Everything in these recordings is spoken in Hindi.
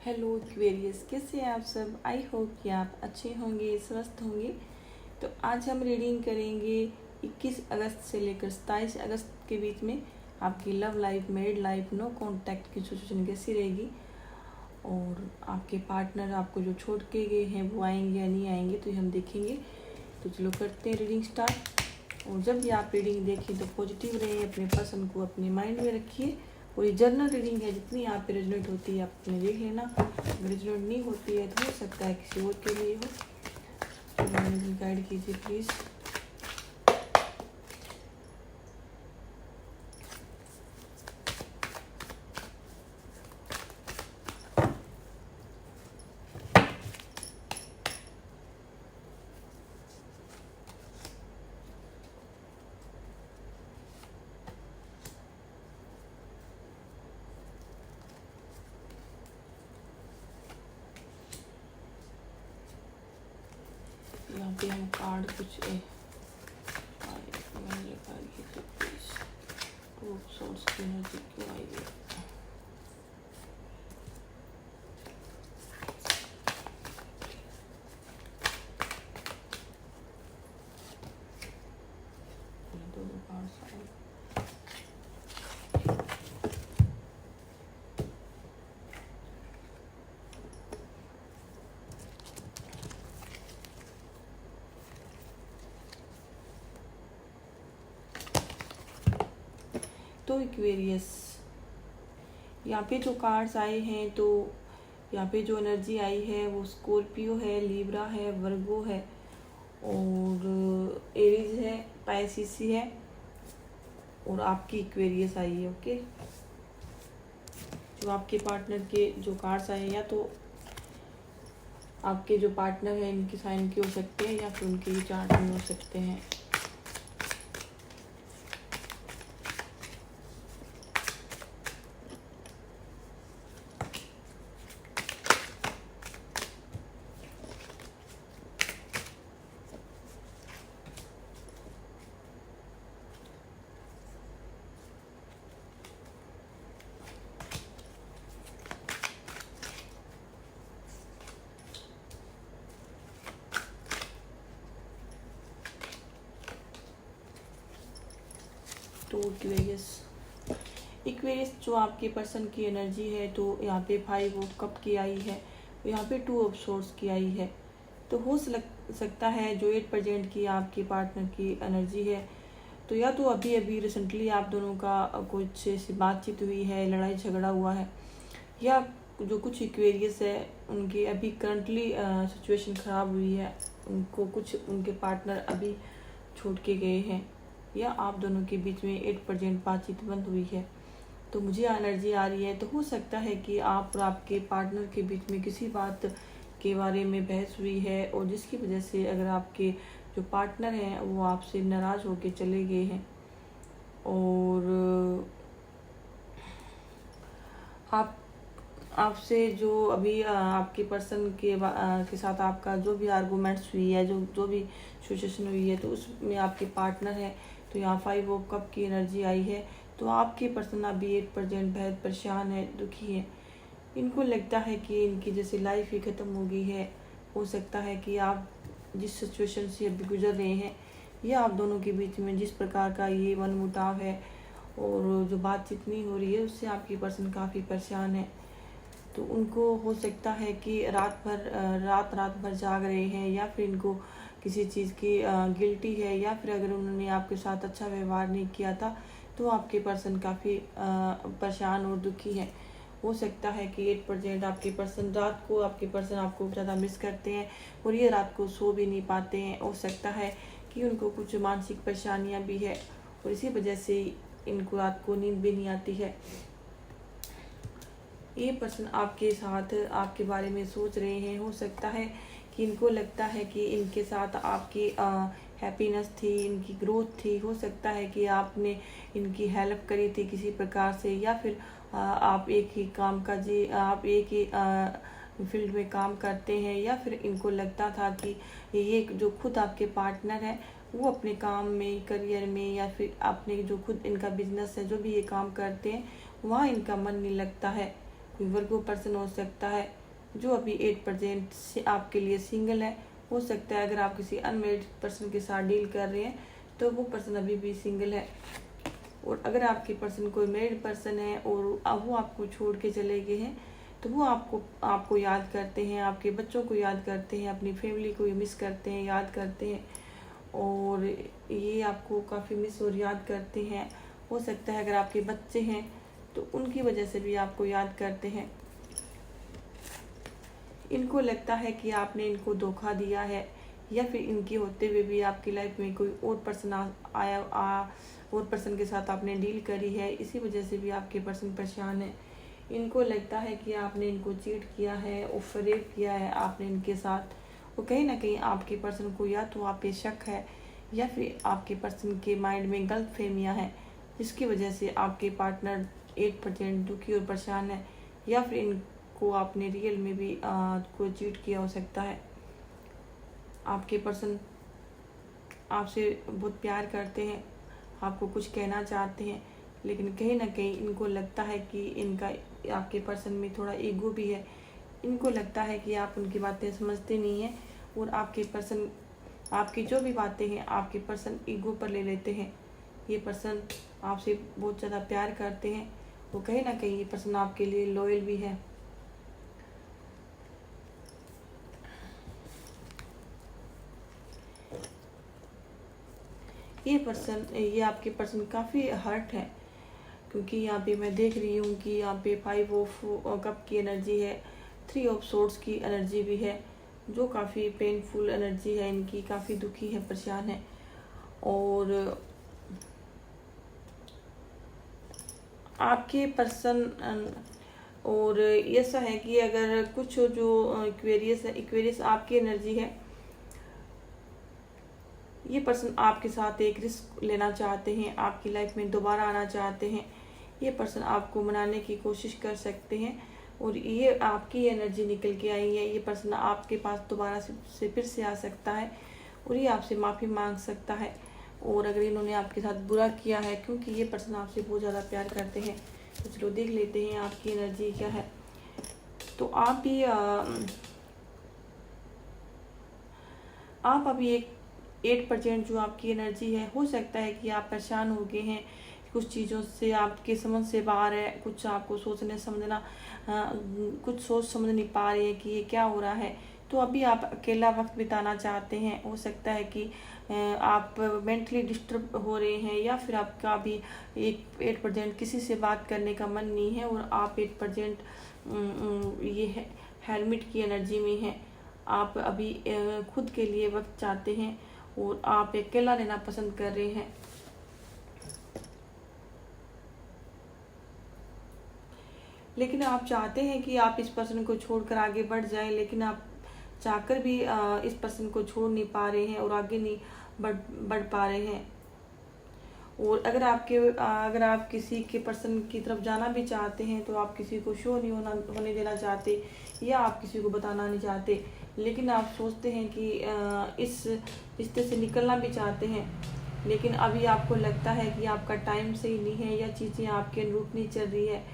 हेलो एक्वेरियस, कैसे हैं आप सब। आई होप कि आप अच्छे होंगे, स्वस्थ होंगे। तो आज हम रीडिंग करेंगे 21 अगस्त से लेकर 27 अगस्त के बीच में आपकी love life, married life, no contact की सिचुएशन कैसी रहेगी और आपके पार्टनर आपको जो छोड़ के गए हैं वो आएंगे या नहीं आएंगे, तो ये हम देखेंगे। तो चलो करते हैं रीडिंग स्टार्ट। और जब भी आप रीडिंग देखें तो पॉजिटिव रहें, अपने पर्सन को अपने माइंड में रखिए। और ये जर्नल रीडिंग है, जितनी आप पे रेजोनेट होती है आप अपने देख लेना। अगर रेजोनेट नहीं होती है तो हो सकता है किसी और के लिए हो। तो गाइड कीजिए प्लीज़। यहाँ पे हम कार्ड कुछ सोर्स की एनर्जी क्यों आई है। दोनों कार्ड्स आए। तो एक्वेरियस, यहाँ पे जो कार्ड्स आए हैं तो यहाँ पे जो एनर्जी आई है वो स्कॉर्पियो है, लिब्रा है, वर्गो है और एरीज है, पाइसिस है और आपकी एक्वेरियस आई है। ओके, जो आपके पार्टनर के जो कार्ड्स आए हैं या तो आपके जो पार्टनर है इनके साइन के हो सकते हैं या फिर उनके चार्ट में हो सकते हैं। तो इक्वेरियस जो आपके पर्सन की एनर्जी है तो यहाँ पे 5 ऑफ कप की आई है, यहाँ पे 2 ऑफ सोर्स की आई है। तो हो सकता है जो 8% की आपके पार्टनर की एनर्जी है तो या तो अभी अभी रिसेंटली आप दोनों का कुछ ऐसी बातचीत हुई है, लड़ाई झगड़ा हुआ है, या जो कुछ इक्वेरियस है उनकी अभी करंटली सिचुएशन ख़राब हुई है, उनको कुछ उनके पार्टनर अभी छोड़ के गए हैं या आप दोनों के बीच में 8% बातचीत बंद हुई है। तो मुझे एनर्जी आ रही है तो हो सकता है कि आप और आपके पार्टनर के बीच में किसी बात के बारे में बहस हुई है और जिसकी वजह से अगर आपके जो पार्टनर हैं वो आपसे नाराज़ होकर चले गए हैं और आपसे जो अभी आपके पर्सन के साथ आपका जो भी आर्गूमेंट्स हुई है, जो भी सिचुएशन हुई है तो उसमें आपके पार्टनर है। तो यहाँ 5 ऑफ कप की एनर्जी आई है तो आपके पर्सन अभी 8% बेहद परेशान है, दुखी है। इनको लगता है कि इनकी जैसे लाइफ ही ख़त्म हो गई है। हो सकता है कि आप जिस सिचुएशन से अभी गुजर रहे हैं या आप दोनों के बीच में जिस प्रकार का ये मनमुटाव है और जो बातचीत नहीं हो रही है उससे आपकी पर्सन काफ़ी परेशान है। तो उनको हो सकता है कि रात भर जाग रहे हैं या फिर इनको किसी चीज़ की गिल्टी है या फिर अगर उन्होंने आपके साथ अच्छा व्यवहार नहीं किया था तो आपके पर्सन काफ़ी परेशान और दुखी है। हो सकता है कि 8% आपके पर्सन रात को आपके पर्सन आपको ज़्यादा मिस करते हैं और ये रात को सो भी नहीं पाते हैं। हो सकता है कि उनको कुछ मानसिक परेशानियां भी है और इसी वजह से इनको रात को नींद भी नहीं आती है। ये पर्सन आपके साथ आपके बारे में सोच रहे हैं। हो सकता है कि इनको लगता है कि इनके साथ आपकी हैप्पीनेस थी, इनकी ग्रोथ थी। हो सकता है कि आपने इनकी हेल्प करी थी किसी प्रकार से या फिर आप एक ही फील्ड में काम करते हैं या फिर इनको लगता था कि ये जो खुद आपके पार्टनर है वो अपने काम में, करियर में या फिर अपने जो खुद इनका बिजनेस है, जो भी ये काम करते हैं वहाँ इनका मन नहीं लगता है। कोई वर्गो पर्सन हो सकता है जो अभी 8% से आपके लिए सिंगल है। हो सकता है अगर आप किसी अनमेरिड पर्सन के साथ डील कर रहे हैं तो वो पर्सन अभी भी सिंगल है। और अगर आपके पर्सन कोई मैरिड पर्सन है और अब वो आपको छोड़ के चले गए हैं तो वो आपको याद करते हैं, आपके बच्चों को याद करते हैं, अपनी फैमिली को मिस करते हैं, याद करते हैं, और ये आपको काफ़ी मिस और याद करते हैं। हो सकता है अगर आपके बच्चे हैं तो उनकी वजह से भी आपको याद करते हैं। इनको लगता है कि आपने इनको धोखा दिया है, या फिर इनके होते हुए भी आपकी लाइफ में कोई और पर्सन और पर्सन के साथ आपने डील करी है, इसी वजह से भी आपके पर्सन परेशान है। इनको लगता है कि आपने इनको चीट किया है और फरेब किया है आपने इनके साथ, और कहीं ना कहीं आपके पर्सन को या तो आप पे शक है या फिर आपके पर्सन के माइंड में गलत फहमियाँ हैं, जिसकी वजह से आपके पार्टनर 8% दुखी और परेशान है, या फिर इनको आपने रियल में भी कोई चीट किया हो सकता है। आपके पर्सन आपसे बहुत प्यार करते हैं, आपको कुछ कहना चाहते हैं, लेकिन कहीं ना कहीं इनको लगता है कि इनका आपके पर्सन में थोड़ा ईगो भी है। इनको लगता है कि आप उनकी बातें समझते नहीं हैं, और आपके पर्सन आपकी जो भी बातें हैं आपके पर्सन ईगो पर ले लेते हैं। ये पर्सन आपसे बहुत ज़्यादा प्यार करते हैं, और कहीं ना कहीं ये पर्सन आपके लिए लॉयल भी है। ये आपके पर्सन काफ़ी हर्ट है, क्योंकि यहाँ पे मैं देख रही हूँ कि यहाँ पे 5 ऑफ कप की एनर्जी है, 3 ऑफ सोर्ड्स की एनर्जी भी है, जो काफ़ी पेनफुल एनर्जी है इनकी, काफ़ी दुखी है, परेशान है। और आपके पर्सन और ऐसा है कि अगर कुछ जो इक्वेरियस आपकी एनर्जी है, ये पर्सन आपके साथ एक रिस्क लेना चाहते हैं, आपकी लाइफ में दोबारा आना चाहते हैं। ये पर्सन आपको मनाने की कोशिश कर सकते हैं, और ये आपकी एनर्जी निकल के आई है। ये पर्सन आपके पास दोबारा से फिर से आ सकता है, और ये आपसे माफ़ी मांग सकता है। और अगर इन्होंने आपके साथ बुरा किया है, क्योंकि ये पर्सन आपसे बहुत ज़्यादा प्यार करते हैं, तो चलो देख लेते हैं आपकी एनर्जी क्या है। तो आप भी आप अभी एक 8% जो आपकी एनर्जी है, हो सकता है कि आप परेशान हो गए हैं कुछ चीज़ों से, आपके समझ से बाहर है, कुछ आपको सोचने समझना कुछ सोच समझ नहीं पा रहे हैं कि ये क्या हो रहा है। तो अभी आप अकेला वक्त बिताना चाहते हैं। हो सकता है कि आप मेंटली डिस्टर्ब हो रहे हैं, या फिर आपका भी 8% किसी से बात करने का मन नहीं है, और आप 8% ये है हेरमिट की एनर्जी में है। आप अभी खुद के लिए वक्त चाहते हैं, और आप अकेला रहना पसंद कर रहे हैं। लेकिन आप चाहते हैं कि आप इस पर्सन को छोड़कर आगे बढ़ जाएं, लेकिन आप चाहकर भी इस पर्सन को छोड़ नहीं पा रहे हैं और आगे नहीं बढ़ पा रहे हैं। और अगर आप किसी के पर्सन की तरफ जाना भी चाहते हैं तो आप किसी को शो नहीं होने देना चाहते, या आप किसी को बताना नहीं चाहते, लेकिन आप सोचते हैं कि इस रिश्ते से निकलना भी चाहते हैं, लेकिन अभी आपको लगता है कि आपका टाइम सही नहीं है, या चीज़ें आपके अनुरूप नहीं चल रही है।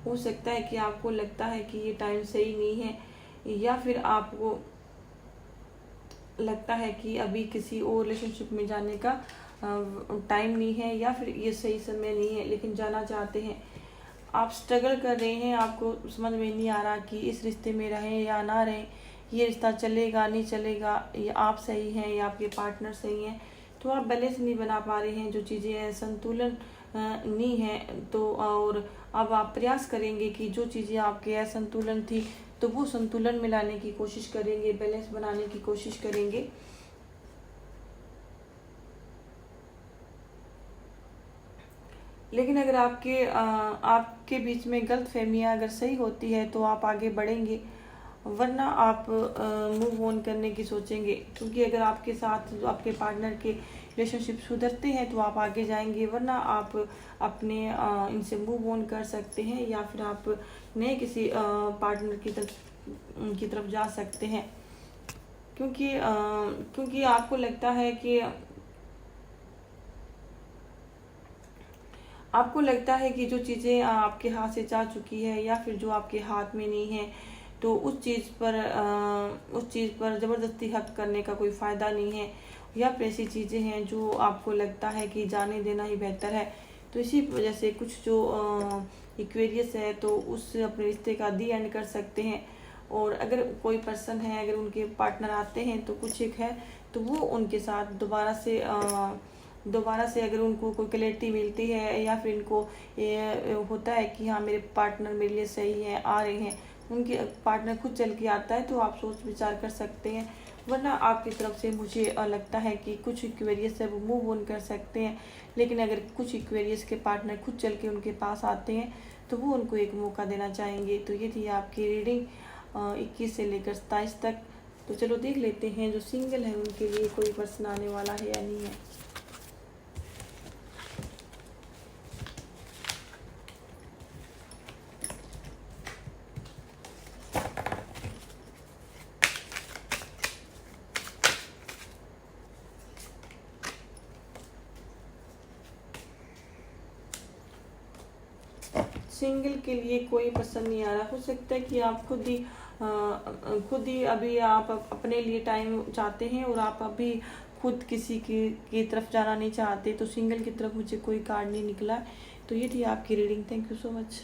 हो सकता है कि आपको लगता है कि ये टाइम सही नहीं है, या फिर आपको लगता है कि अभी किसी और रिलेशनशिप में जाने का टाइम नहीं है, या फिर ये सही समय नहीं है, लेकिन जाना चाहते हैं। आप स्ट्रगल कर रहे हैं, आपको समझ में नहीं आ रहा कि इस रिश्ते में रहें या ना रहें, ये रिश्ता चलेगा नहीं चलेगा, ये आप सही हैं या आपके पार्टनर सही हैं। तो आप बैलेंस नहीं बना पा रहे हैं, जो चीज़ें हैं संतुलन नहीं है। तो और अब आप प्रयास करेंगे कि जो चीज़ें आपके असंतुलन थी तो वो संतुलन में लाने की कोशिश करेंगे, बैलेंस बनाने की कोशिश करेंगे। लेकिन अगर आपके बीच में गलत फहमियाँ अगर सही होती है तो आप आगे बढ़ेंगे, वरना आप मूव ऑन करने की सोचेंगे। क्योंकि अगर आपके साथ जो आपके पार्टनर के रिलेशनशिप सुधरते हैं तो आप आगे जाएंगे, वरना आप अपने इनसे मूव ऑन कर सकते हैं, या फिर आप नए किसी पार्टनर की तरफ जा सकते हैं। क्योंकि आपको लगता है कि आपको लगता है कि जो चीज़ें आपके हाथ से जा चुकी है या फिर जो आपके हाथ में नहीं है, तो उस चीज़ पर ज़बरदस्ती हक करने का कोई फ़ायदा नहीं है, या फिर ऐसी चीज़ें हैं जो आपको लगता है कि जाने देना ही बेहतर है। तो इसी वजह से कुछ जो इक्वेरियस है तो उस अपने रिश्ते का दी एंड कर सकते हैं। और अगर कोई पर्सन है, अगर उनके पार्टनर आते हैं तो कुछ एक है, तो वो उनके साथ दोबारा से अगर उनको कोई क्लैरिटी मिलती है, या फिर इनको ये होता है कि हाँ मेरे पार्टनर मेरे लिए सही है, आ रहे हैं, उनके पार्टनर खुद चल के आता है, तो आप सोच विचार कर सकते हैं। वरना आपकी तरफ से मुझे लगता है कि कुछ इक्वेरियस है वो मूव ऑन कर सकते हैं। लेकिन अगर कुछ इक्वेरियस के पार्टनर खुद चल के उनके पास आते हैं तो वो उनको एक मौका देना चाहेंगे। तो ये थी आपकी रीडिंग 21 से लेकर 27 तक। तो चलो देख लेते हैं जो सिंगल है उनके लिए कोई पर्सन आने वाला है या नहीं है। सिंगल के लिए कोई पसंद नहीं आ रहा। हो सकता है कि आप खुद ही अभी आप अपने लिए टाइम चाहते हैं और आप अभी खुद किसी की तरफ जाना नहीं चाहते। तो सिंगल की तरफ मुझे कोई कार्ड नहीं निकला। तो ये थी आपकी reading. Thank you so much.